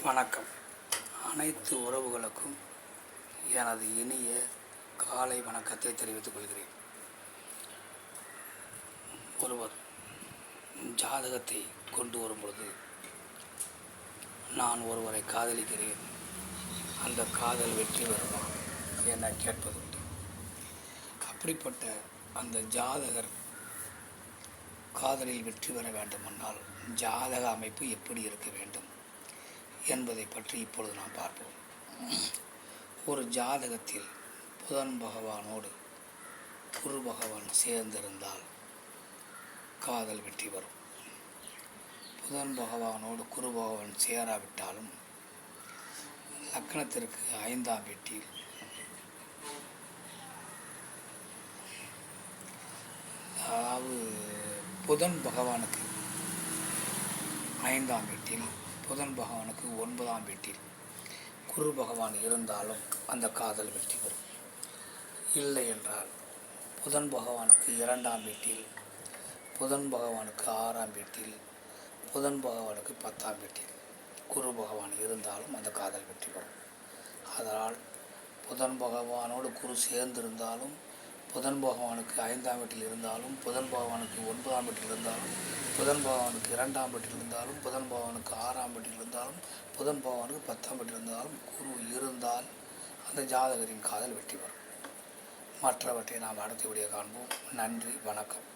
வணக்கம். அனைத்து உறவுகளுக்கும் எனது இனிய காலை வணக்கத்தை தெரிவித்துக் கொள்கிறேன். ஒருவர் ஜாதகத்தை கொண்டு வரும் பொழுது நான் ஒருவரை காதலிக்கிறேன், அந்த காதல் வெற்றி பெறுமா என கேட்பதுண்டு. அப்படிப்பட்ட அந்த ஜாதகர் காதலில் வெற்றி பெற வேண்டுமென்றால் ஜாதக அமைப்பு எப்படி இருக்க வேண்டும் என்பதை பற்றி இப்பொழுது நாம் பார்ப்போம். ஒரு ஜாதகத்தில் புதன் பகவானோடு குரு பகவான் சேர்ந்திருந்தால் காதல் வெற்றி பெறும். புதன் பகவானோடு குரு பகவான் சேராவிட்டாலும் லக்னத்திற்கு 5ஆம் வீட்டில் அதாவது புதன் பகவானுக்கு 5ஆம் வீட்டில், புதன் பகவானுக்கு 9ஆம் வீட்டில் குரு பகவான் இருந்தாலும் அந்த காதல் வெற்றி பெறும். இல்லை என்றால் புதன் பகவானுக்கு 2ஆம் வீட்டில், புதன் பகவானுக்கு 6ஆம் வீட்டில், புதன் பகவானுக்கு 10ஆம் வீட்டில் குரு பகவான் இருந்தாலும் அந்த காதல் வெற்றி பெறும். அதனால் புதன் பகவானோடு குரு சேர்ந்திருந்தாலும், புதன் பகவானுக்கு 5ஆம் வீட்டில் இருந்தாலும், புதன் பகவானுக்கு 9ஆம் வீட்டில் இருந்தாலும், புதன் பகவானுக்கு 2ஆம் வீட்டில் இருந்தாலும், புதன் பகவானுக்கு 6ஆம் வீட்டில் இருந்தாலும், புதன் பகவானுக்கு 10ஆம் வீட்டில் இருந்தாலும் குரு இருந்தால் அந்த ஜாதகரின் காதல் வெற்றி பெறும். மற்றவற்றை நாம் அடுத்த வீடியோ காண்போம். நன்றி, வணக்கம்.